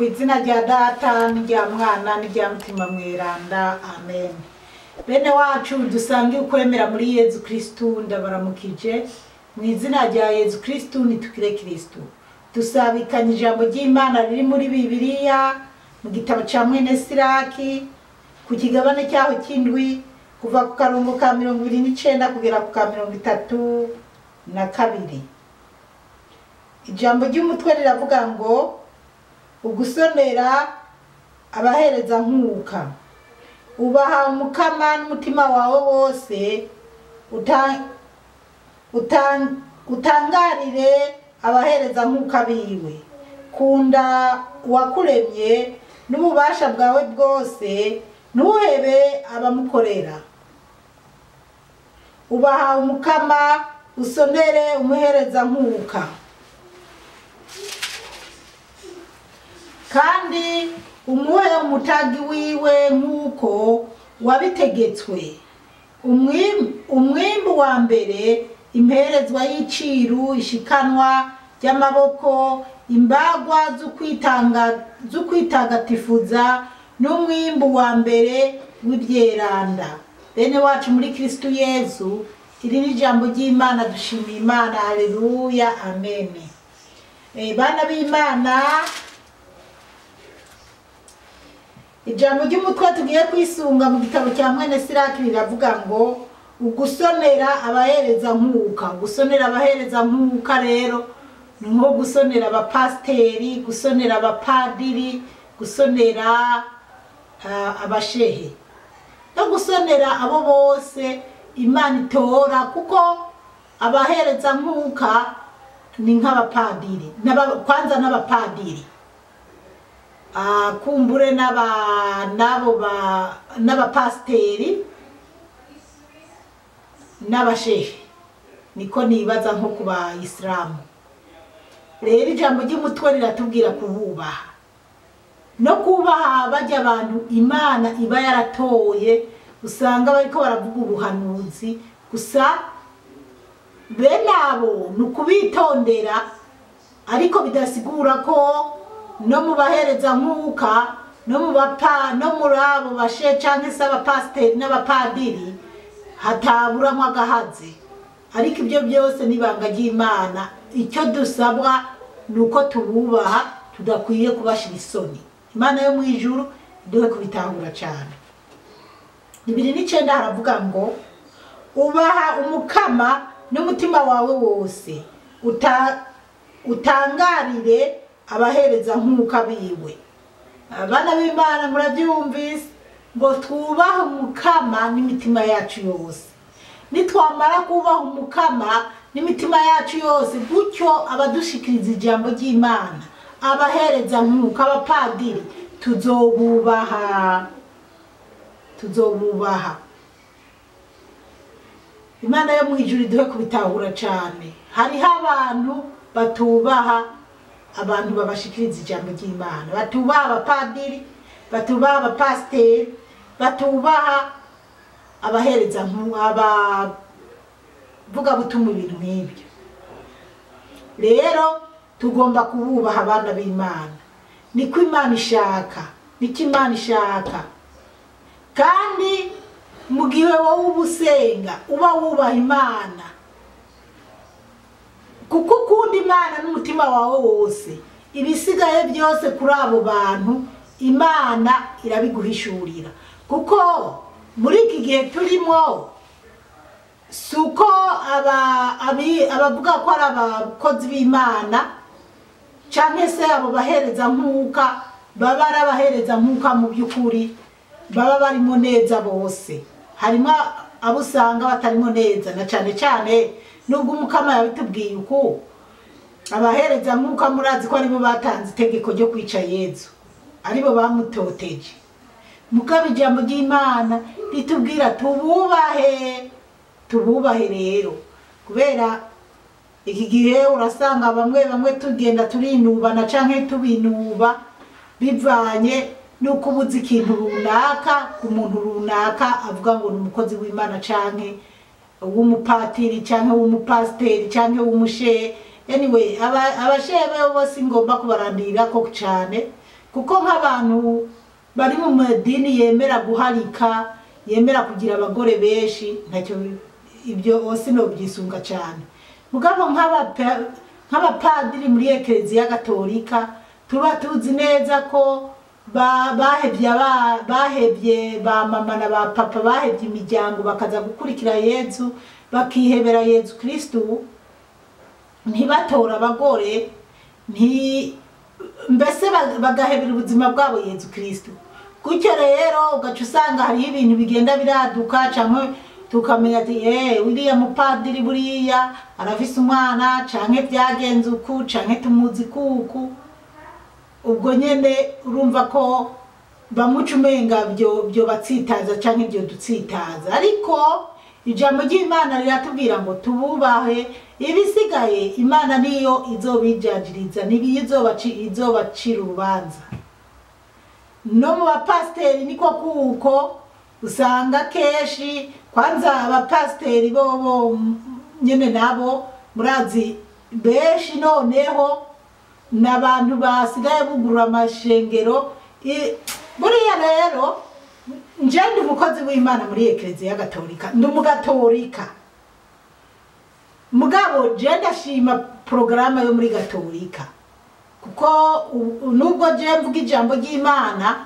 Kw'izina rya Data n'irya Mwana n'irya Mutima Mweranda, amen. Bene wacu dusangiye ukwemera muri Yezu Kristu, ndabaramukije mu izina rya Yezu Kristu nitukire Kristu. Dusabikanye ijambo ry'Imana riri muri Bibiliya mu gitabo ca mwene Siraki ku kigabane cyaho cy'indwi kuva ku karongo ka 29 kugera ku ka 32. Ijambo ry'umutwe riravuga ngo ugusonera abahereza nkuka. Ubaha umukama n'umutima wawe wose, utangarire abahereza nkuka biwe. Kunda uwakuremye n'ububasha bwawe bwose, ntuhebe abamukorera. Ubaha umukama, usonere umuhereza nkuka. Kandi umuhe umutagi wiwe nkuko wabitegetswe. Umwimbu wa mbere, imperezwa y'iciru, ishikanwa ry'amaboko, imbagwa zo kwitagatifuza, n'umwimbu wa mbere w'ibyeranda. Bene wacu muri Kristu Yezu, iri ni ijambo ry'Imana, dushimiye Imana, haleluya, amen. Bana b'Imana, ijambo ry'umutwe tugiye kwisunga mu gitabo cya mwene Siraki riravuga ngo ugusonera abahereza nkuka. Gusonera abahereza nkuka rero ni nko gusonera abapasteri, gusonera abapadiri, gusonera abashehe, no gusonera abo bose Imana itora, kuko abahereza nkuka ni nk'abapadiri, kwanza n'abapadiri, kumbure n'abapasteri n'abashehe, niko nibaza nko ku Bayisilamu. Rero ijambo ry'umutwe riratubwira kububaha no kubaha bajya abantu Imana iba yaratoye. Usanga bariko baravuga ubuhanuzi gusa, bene abo nukubitondera, ariko bidasigura ko no mu bahereza nkuka no muri abo bashe canke se abapasteri n'abapadiri hataburamwo agahaze. Ariko ibyo byose nibanga ry'Imana. Icyo dusabwa nuko tububaha, tudakwiye kubashira isoni. Imana yo mu ijuru duhe kubitahura cyane. 29 haravuga ngo ubaha umukama n'umutima wawe wose, utangarire abahereza nkuka biwe. Abana b'Imana murabyumvise ngo twubaha umukama n'imitima yacu yose. Nitwamara kubaha umukama n'imitima yacu yose, gutyo abadushikiriza ijambo ry'Imana, abahereza nkuka, abapadiri, tuzobubaha. Imana yo mu ijuru duhe kubitahura cyane. Hariho abantu batubaha abantu babashikiriza ijambo ry'Imana, batubaha abapadiri, batubaha abapasteri, batubaha abahereza abavuga butumwa, ibintu nk'ibyo. Rero tugomba kububaha abana b'Imana. Niko Imana ishaka, niko Imana ishaka. Kandi mu gihe wowe ubusenga uba wubaha Imana, kuko ukunda Imana n'umutima wawe wose, ibisigaye byose kuri abo bantu Imana irabiguhishurira. Kuko muri iki gihe turimo, suko abavuga ko ari abakozi b'Imana canke se abo bahereza nkuka baba ari abahereza nkuka mu by'ukuri baba barimo neza bose. Harimo abo usanga batarimo neza, na cyane cyane nubwo umukama yabitubwiye uko abahereza nkuka murazi ko aribo batanze itegeko ryo kwica Yezu, aribo bamutoteje. Mugabo ijambo ry'Imana ritubwira tububahe rero, kubera iki gihe urasanga bamwe tugenda turinubana canke tubinuba bivanye nuko ubuze ikintu runaka ku muntu runaka avuga ngo ni umukozi w'Imana canke w'umupatiri canke w'umupasteri canke w'umushehe. Anyway, abashehe bose ngomba kubarandira ko cyane kuko nk'abantu bari mu madini yemera guharika yemera kugira abagore benshi ntacyo ibyo sino byisunga cyane mugabo nk'abapadiri muri Eklezia Gatolika tuba tuzi neza ko bahebye ba mama na ba papa bahebye imiryango bakaza gukurikira Yezu bakihebera Yezu Kristu ntibatora abagore mbese bagahebera ubuzima bwabo Yezu Kristu gutyo rero ugaca usanga hari ibintu bigenda biraduka cyangwa tukamenya ati uriya mupadiri buriya arafise umwana canke byagenze uku canke tumuzi kuku ubwo nyene urumva ko bamuca umenga byo batsitaza canke byo dutsitaza ariko ijambo ry'Imana riratubwira ngo tububahe ibisigaye Imana niyo izobijajiriza izobacira urubanza no mu bapasteri niko kuko usanga keshi kwanza abapasteri bo nyene nabo murazi beshi noneho n'abantu basigaye bugurura amashengero buriya rero nje ndi umukozi w'Imana muri Eklezia Gatolika ndi umugatolika mugabo je ndashima programa yo muri Gatolika kuko nubwo je mvuga ijambo ry'Imana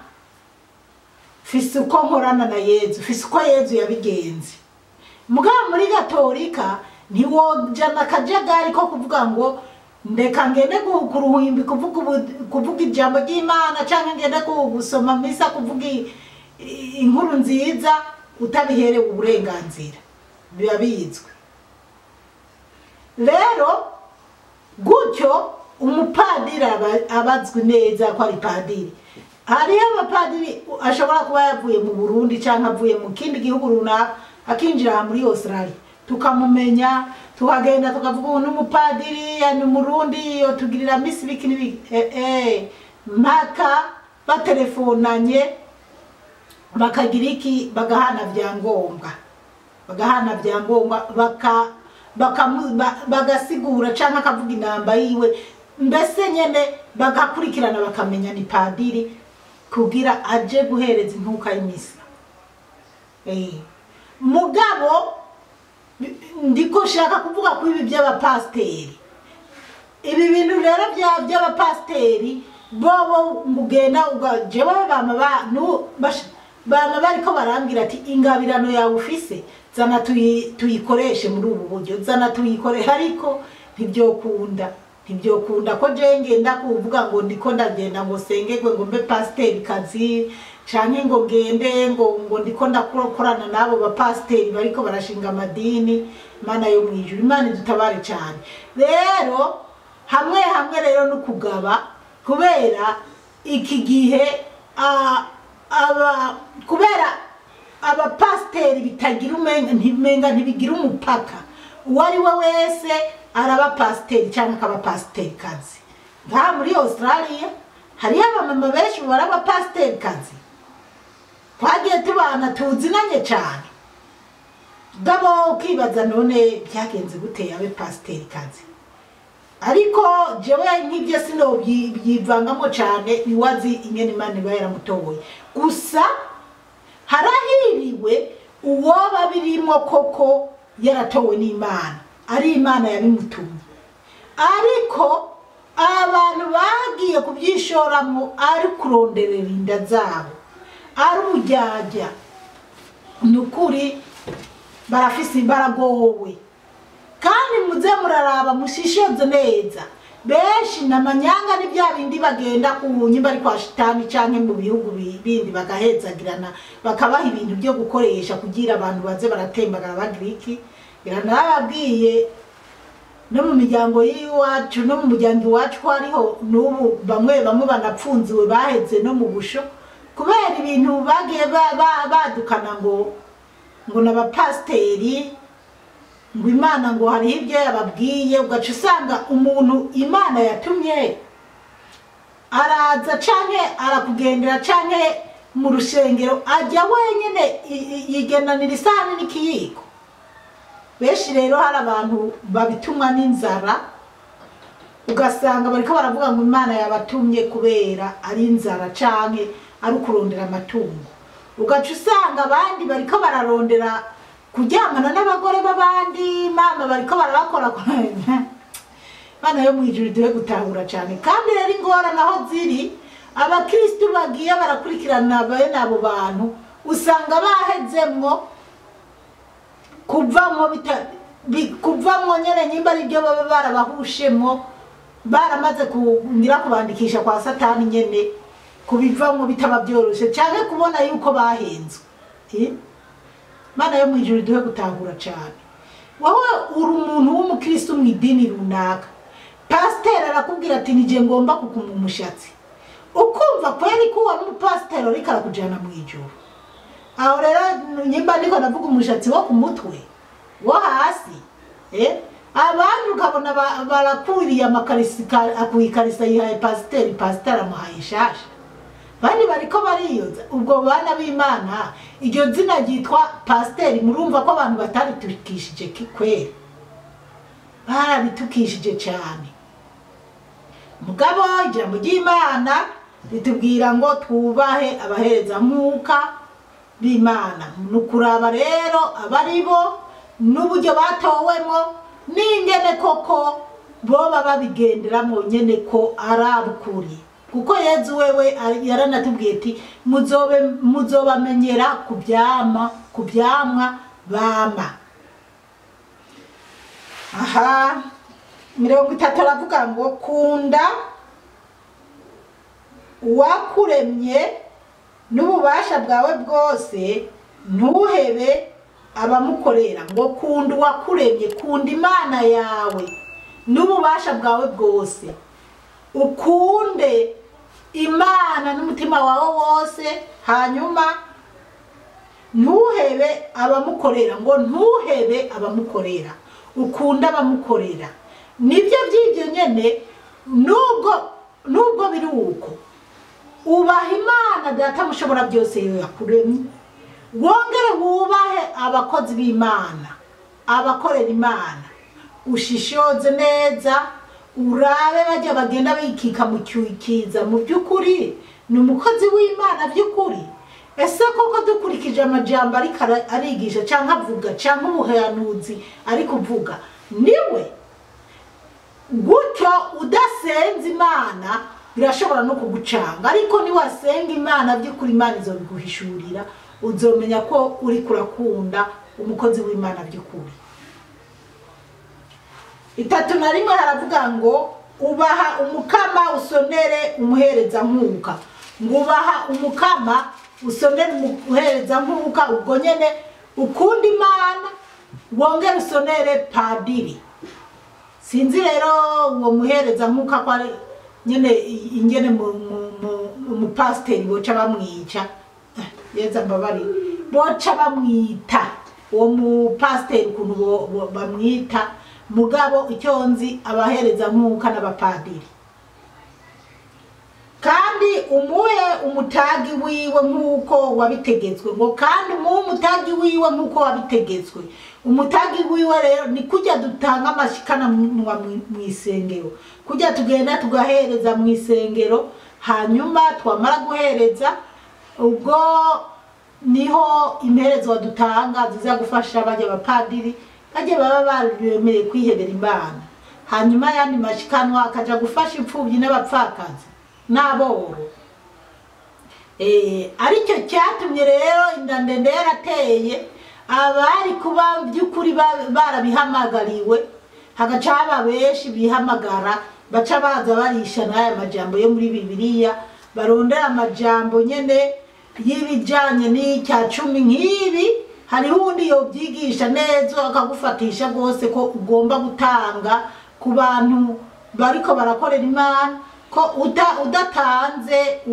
fise uko nkorana na Yezu fise uko Yezu yabigenze mugabo muri Gatolika ntiwojana akajagari ko kuvuga ngo ndeka ngende kuruhimbi kuvuga ijambo ry'Imana canke ngende gusoma misa kuvuga inkuru nziza utabiherewe uburenganzira biba bizwe rero gutyo umupadiri abazwe neza ko ari padiri hariyo abapadiri ashobora kuba yavuye mu Burundi canke avuye mu kindi gihugu runaka akinjira muri Australia tukamumenya tukagenda tukavuga n'umupadiri ya n'umurundi yo tugirira misi bikini mpaka batelefonanye bakagira iki bagahana byangombwa bagasigura canke akavuga inamba yiwe mbese nyene bagakurikirana bakamenya ni padiri kugira aje guhereza intuka y'imisa mugabo ndiko shaka kuvuga ko ibi by'abapasteri ibi bintu rero by'abapasteri bobo mugenda ugajewe bama bariko barambwira ati ingabirano yawe ufise zana tuyikoreshe muri ubu buryo zana tuyikore ariko ntibyokunda ko je ngenda kuvuga ngo ndiko ndagenda ngo sengegwe ngo mbe pasteri kazi canke ngo ngende ngo ndiko ndakorana nabo bapasteri bariko barashinga amadini Imana yo mwijuru Imana dutabare cyane rero hamwe rero no kugaba kubera iki gihe kubera abapasteri bitagira umenga ntibigira umupaka uwari we wese araba pasteri cyangwa akaba pasteri kazi nka muri Australia hari abamama benshi baraba pasteri kazi twagiye tubana tuzinanye cyane gabo ukibaza none byagenze gute yabe pasteri kazi ariko jewe nk'ibyo sino byivangamo cyane niwazi ingene Imana iba yaramutoboye gusa harahiriwe uwo babirimo koko yaratowe n'Imana ari Imana yabimutumye ariko abantu bagiye kubyishoramo ari kuronderera inda zabo ari ubujyajya nukuri barafise baragowe kandi muze muraraba mushishoze neza benshi namanyanga ni bya bindi bagenda kunyimba ari kwa shitani canke mu bihugu bindi bagahezagirana bakabaha ibintu byo gukoresha kugira abantu baze baratembagara bagiriki biranababwiye no mu miryango y'iwacu no mu muryango iwacu ko hariho n'ubu bamwe banapfunziwe baheze no mu busho kubera ibintu bagiye badukana ngo n'abapasteri ngo Imana ngo hari ibyo yababwiye ugaca usanga umuntu Imana yatumye araza canke arakugendera canke mu rushengero ajya wenyine yigenanira isahani n'ikiyiko benshi rero hari abantu babitumwa n'inzara ugasanga bariko baravuga ngo Imana yabatumye kubera ari inzara canke ari kurondera amatungo, ugaca usanga abandi bariko bararondera kuryamana n'abagore b'abandi, mama bariko barabakora Mana yo mwijuru duhe gutahura cyane. Kandi rero ingorane aho ziri, abakristo bagiye barakurikirana bene abo bantu usanga bahezemwo kuvamwo nyene nyimba ari byo baba barabahushemwo, baramaze kungira kubandikisha kwa Satani nyene, kubivamwo bitaba byoroshe cyane kubona yuko bahenzwe. Mana yo mwijuru duhe gutahura cyane. Wowe uri umuntu w'umukristo mu idini runaka, pasteur arakubwira ati nije ngomba kukuma umushatsi, ukumva kweli ko wari umupasteur ariko arakujana mu ijuru. Aho rero nyimba ndiko navuga umushatsi wo ku mutwe wo hasi, abantu ukabona barakuriye amakarisika akuyikarisa yihaye pasteur amuhaye shasha, bandi bariko bariyoza. Ubwo bana b'Imana iryo zina ryitwa pasteur, murumva ko abantu bataritukishije kweli, barabitukishije cyane. Mugabo ijambo ry'Imana ritubwira ngo twubahe abahereza mwuka b'Imana, nukuraba rero abaribo n'uburyo batowemo n'ingene koko boba babigenderamo nyene ko arabukuri. Kuko Yezu wewe yaranatubwiye ati muzobamenyera kubyamwa bama. Aha 30 aravuga ngo kunda uwakuremye n'ububasha bwawe bwose, ntuhebe abamukorera. Ngo kunda uwakuremye, kunda Imana yawe n'ububasha bwawe bwose, ukunde Imana n'umutima wawe wose, hanyuma ntuhebe abamukorera. Ngo ntuhebe abamukorera, ukunda abamukorera. Nibyo by'ibyo nyene, nubwo biri uko ubaha Imana Data mushobora byose yo yakuremye, wongere wubahe abakozi b'Imana, abakorera Imana, ushishoze neza, urabe bajya bagenda bikika mu cyukiza mu by'ukuri ni umukozi w'Imana by'ukuri. Ese koko dukurikije amajambo ariko arigisha cyangwa avuga cyangwa umuhanuzi ari kuvuga niwe? Gutyo udasenze Imana birashobora no kugucanga, ariko ni wasenga Imana by'ukuri Imana izobiguhishurira, uzomenya ko uri kurakunda umukozi w'Imana by'ukuri. 31 haravuga ngo ubaha umukama usonere umuhereza nkuka. Ngo ubaha umukama usonere umuhereza nkuka, ubwo nyene ukunda Imana wongere usonere padiri. Sinzi rero uwo muhereza nkuka kwa nyene ingene mu pasteur boca bamwica, yeza mbabari boca bamwita uwo mu pasteur kuntu bamwita. Mugabo icyonzi abahereza nkuka n'abapadiri, kandi umuhe umutagi wiwe nkuko wabitegetswe. Ngo kandi umuhe umutagi wiwe nkuko wabitegetswe. Umutagi wiwe rero ni kujya dutanga amashikana mu isengero, kujya tugenda tugahereza mu isengero, hanyuma twamara guhereza ubwo niho imperezwa dutanga ziza gufasha bajya abapadiri bajye baba baremeye kwihebera Imana, hanyuma yandi mashikanwa akaja gufasha imfubyi n'abapfakazi n'aboro. Aricyo cyatumye rero inda ndende yarateye, abari kuba by'ukuri barabihamagariwe, hagaca haba benshi bihamagara baca baza barisha n'aya majambo yo muri Bibiliya, barondera amajambo nyene y'ibijanye n'icya 10 nk'ibi. Hariho undi yobyigisha neza akagufatisha rwose ko ugomba gutanga ku bantu bariko barakorera Imana, ko udatanze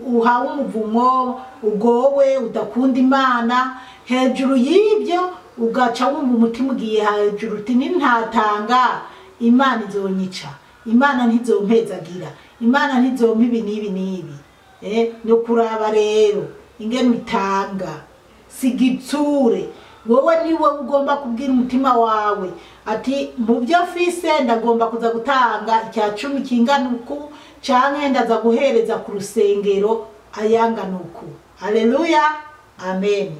uhawe umuvumo, ugowe udakunda Imana. Hejuru y'ibyo ugaca wumva umutima ugiye hejuru uti nintatanga Imana izonyica, Imana ntizompezagira, Imana ntizompa ibi n'ibi n'ibi. No kuraba rero ingene utanga sigitsure wowe niwe ugomba kubwira umutima wawe ati mu byo fise ndagomba kuza gutanga icya 10 kingana uku canke ndaza guhereza ku rusengero ayangana uku. Haleluya, amen.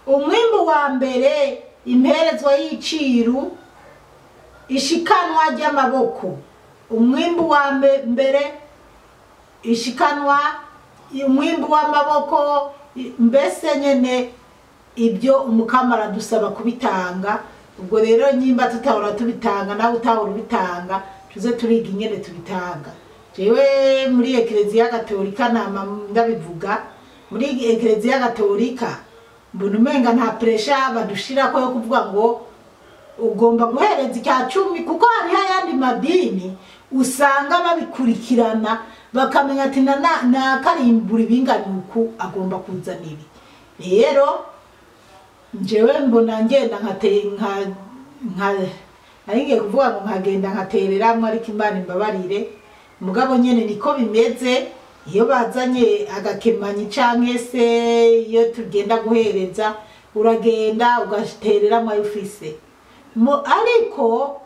Umwimbu wa mbere, imperezwa y'iciru, ishikanwa ry'amaboko. Umwimbu wa mbere, ishikanwa, umwimbu w'amaboko, mbese nyene ibyo umukama aradusaba kubitanga. Ubwo rero nyimba tutahora tubitanga nawe utahora ubitanga, tuze turiga ingene tubitanga. Jewe muri Eklezia Gatolika ndabivuga, muri Eklezia Gatolika mbona umenga nta pressure badushirako yo kuvuga ngo ugomba guhereza icya 10, kuko hari ayandi madini usanga babikurikirana bakamenya ati na karimbura ibingana uku agomba kuzanira. Rero njewe mbona ngenda nkaringe kuvuga ngo nkagenda nkatereramwe, ariko Imana imbabarire, mugabo nyene niko bimeze. Iyo bazanye agakemanyi canke se iyo tugenda guhereza uragenda ugatereramwe ayo ufise, ariko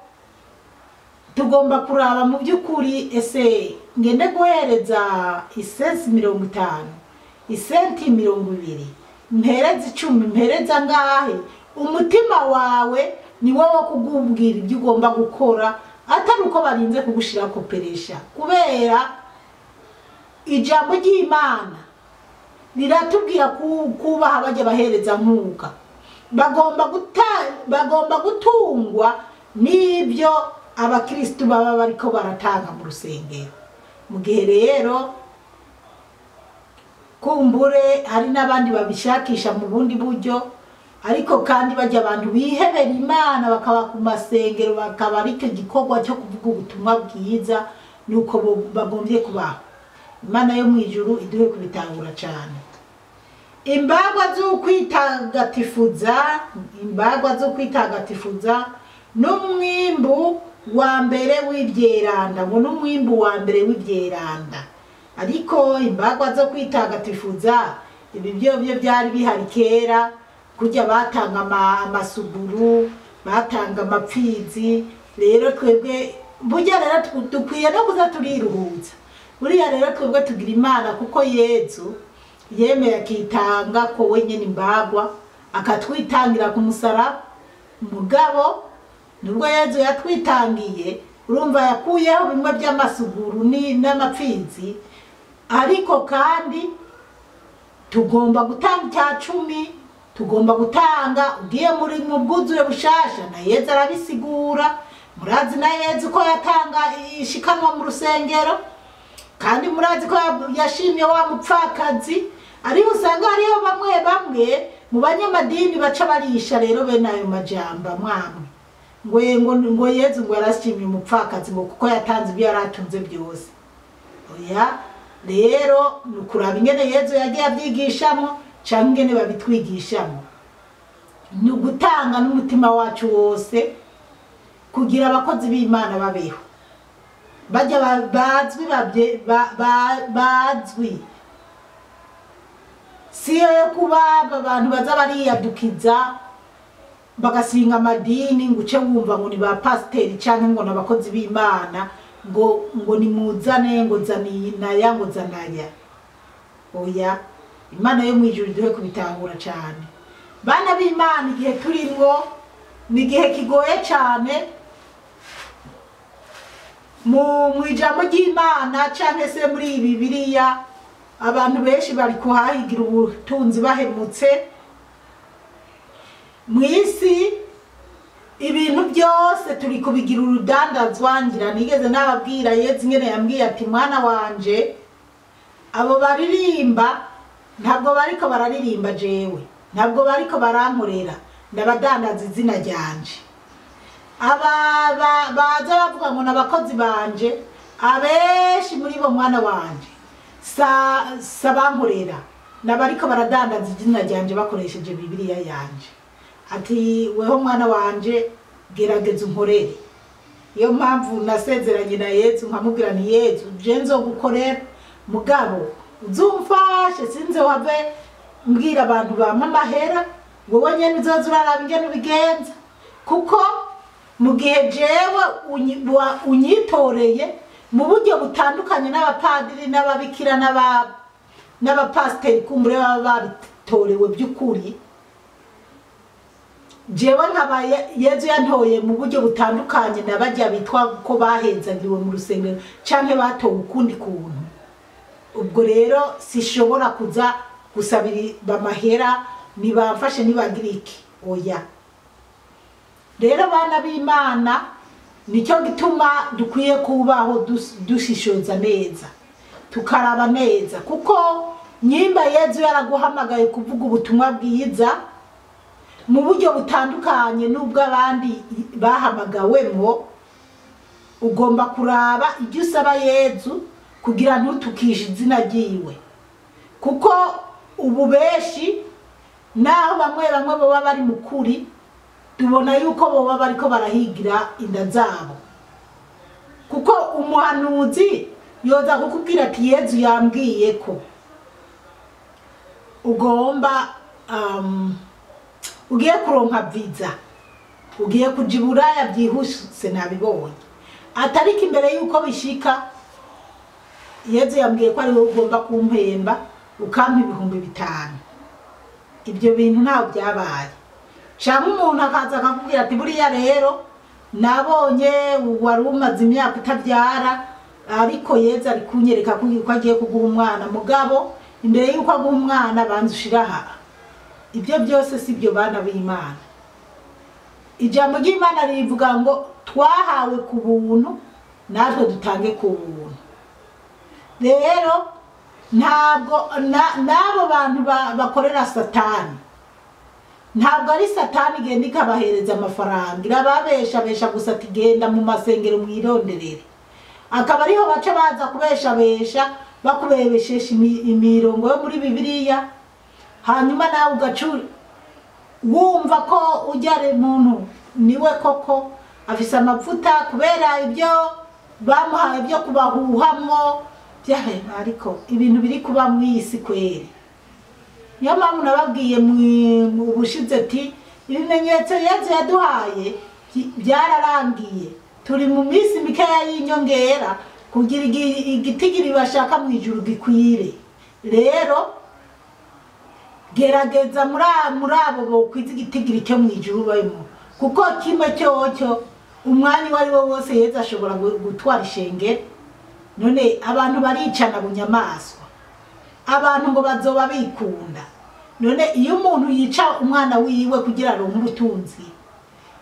tugomba kuraba mu by'ukuri ese ngende guhereza isensi 50, isenti 20, mpereza 10, mpereza ngahe? Umutima wawe ni wowe kugubwira ibyo ugomba gukora, atari uko barinze kugushira koperesha. Kubera ijambo ry'Imana riratubwira kubaha bajya bahereza nkuka, bagomba gutungwa n'ibyo abakristo baba bariko baratanga mu rusengero. Mu gihe rero kumbure hari n'abandi babishakisha mu bundi buryo, ariko kandi bajya abantu bihebera Imana bakaba ku masengero, bakaba ariko gikorwa cyo kuvuga ubutumwa bwiza, nuko bagombye kubaho. Imana yo mwijuru iduhe kubitangura cyane. Imbagwa zo kwitagatifuza n'umwimbu wa mbere w'ibyeranda, ngo n'umwimbu wa mbere w'ibyeranda. Ariko imbagwa zo kwitagatifuza ibi byo byari bihari kera, kujya batanga amasuguru, batanga amapfizi. Rero twebwe burya rero dukwiye no kuza turiruhutsa. Buriya rero twebwe tugira Imana, kuko Yesu yemeye akitanga ko wenyine imbagwa, akatwitangira ku musaraba. Mugabo nubwo Yesu yatwitangiye, urumva yakuyeho bimwe by'amasuguru n'amapfizi, ariko kandi tugomba gutanga icya 10, tugomba gutanga. Ugiye muri mu bwuzure bushasha na Yesu arabisigura. Murazi na Yesu ko yatanga ishikanwa mu rusengero, kandi murazi ko yashimye wa mupfakazi. Ariko usanga hariho bamwe mu banyamadini baca barisha rero bene ayo majamba mwamwe ngo Yesu ngo yarashimye umupfakazi ngo kuko yatanze ibyo yaratunze byose. Oya, rero nukuraba ingene Yesu yagiye abyigishamo cyangwa ingene babitwigishamo. Ni ugutanga n'umutima wacu wose kugira abakozi b'Imana babeho, bajya bazwi. Siyo yo kuba abantu baza bariyadukiza bagasinga amadini ngo uce wumva ngo ni ba pasiteri cyangwa ngo n'abakozi b'Imana, ngo nimuzane ngo zanaya ngo zanaya. Oya, Imana yo mwijuru iduhe kubitangura cyane. Bana b'Imana, igihe turimo ni igihe kigoye cyane mu ijambo ry'Imana cyangwa se muri Bibiliya. Abantu benshi bari kuhahigira ubutunzi bahemutse mu isi. Ibintu byose turi kubigira urudandazwa. Ngira nigeze nababwira Yesu ngene yambwiye ati mwana wanje, abo baririmba ntabwo bariko bararirimba jewe, ntabwo bariko barankorera, ndabadandaza izina ryanje. Baza bavuga ngo n'abakozi banje, abenshi muri bo mwana wanje sabankorera, nabariko baradandaza izina ryanje bakoresheje Bibiliya yanje. Ati weho mwana wanje gerageza unkorere. Iyo mpamvu nasezeranye na Yesu nkamubwira ni Yesu, je nzogukorera, mugabo uzumfashe sinze wave mbwira abantu bampa amahera, wowe nyene uzoza uraraba ingene ubigenza kuko mu gihe jewe unyitoreye mu buryo butandukanye n'abapadiri n'ababikira n'abapasiteri kumbure baba babitorewe by'ukuri jewe nkaba Yezu yantoye mu buryo butandukanye n'abajya bitwa ko bahenzagiwe mu rusengero canke batowe ukundi kuntu ubwo rero sishobora kuza gusabira bamahera nibamfashe nibagiriki oya rero bana b'Imana nicyo gituma dukwiye kubaho dushishoza neza tukaraba neza kuko nyimba Yezu yaraguhamagaye kuvuga ubutumwa bwiza mu buryo butandukanye n'ubwo abandi bahamagawemo ugomba kuraba ibyo usaba Yezu kugira ntutukishe izina ryiwe kuko ubu beshi naho bamwe baba bari mukuri tubona yuko boba bariko barahigira inda zabo kuko umuhanuzi yoza kukubwira ati Yezu yambwiye ko ugomba ugiye kuronka visa ugiye kujibura yabyihuse nabibonye atariko imbere yuko bishika Yezu yambwiye ko ari wowe ugomba kumpemba ukampa 5,000 ibyo bintu ntaho byabaye cyangwa umuntu akaza akakubwira ati buriya rero nabonye wari umaze imyaka utabyara ariko Yezu ari kunyereka ko agiye kuguha umwana mugabo imbere yuko aguha umwana banza ushiraha ibyo byose si byo bana b'Imana ijambo ry'Imana rivuga ngo twahawe ku buntu natwe dutange ku buntu rero ntabwo nabo bantu bakorera satani ntabwo ari satani igenda ikabahereza amafaranga irababeshabesha gusa ati genda mu masengero mwironderere akaba ariho baca baza kubeshabesha bakubebeshesha imirongo yo muri Bibiliya hanyuma nawe ugacura wumva ko ujyare muntu niwe koko afise amavuta kubera ibyo bamuhaye byo kubahuhamwo byahe ariko ibintu biri kuba mwisi kwere niyo mpamvu nababwiye mu bushize ati ibimenyetso Yezu yaduhaye byararangiye turi mu minsi mikeya y'inyongera kugira igitigiri bashaka mu ijuru gikwire rero gerageza muri abo bokwiza igitigiri cyo mu ijuru bayimo kuko kimwe cyo umwanya wari wo wose Yezu ashobora gutwara ishengero none abantu baricana bunyamaswa abantu ngo bazoba bikunda none iyo umuntu yica umwana wiwe kugira aronke ubutunzi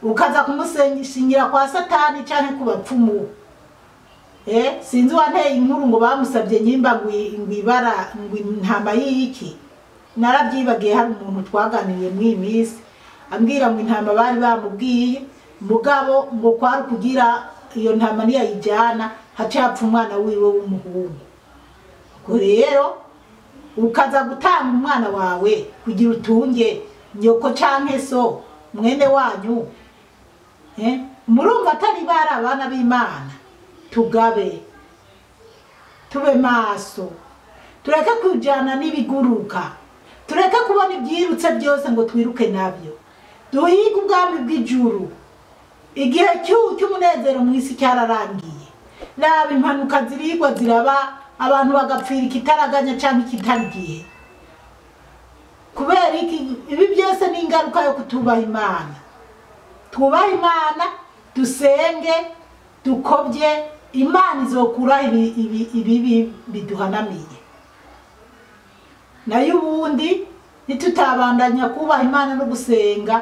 ukaza kumusenyishingira kwa satani canke ku bapfumu sinzi wanteye inkuru ngo bamusabye nyimba ngwibara ngwintama yiki narabyibagiye hari umuntu twaganiriye mu imisi ambwira ngo intama bari bamubwiye mugabo ngo kwari kugira iyo ntama niya yijana haca yapfa umwana wiwe w'umuhungu ko rero ukaza gutanga umwana wawe kugira utunge nyoko canke so mwene wanyu murumva atari bara abana b'Imana tugabe tube maso tureke kujana n'ibiguruka tureke kubona ibyirutse byose ngo twiruke nabyo duhiga ubwami bw'ijuru igihe cy'umunezero mu isi cyararangiye naba impanuka zirigwa ziraba abantu bagapfira ikitaraganya cyangwa ikitarigiye kubera ibi byose ni ingaruka yo kutubaha Imana twubaha Imana dusenge dukobye Imana izokura ibi biduhanamiye nayo ubundi nitutabandanya kubaha Imana no gusenga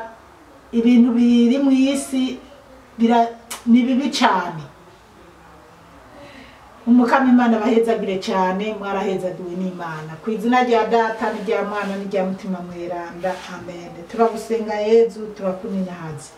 ibintu biri mu isi ni bibi cyane umukama Imana bahezagire cyane mwarahezagiwe n'Imana ku izina rya Data n'irya Mwana n'irya Mutima Mweranda amen turagusenga Yezu turakuninahaza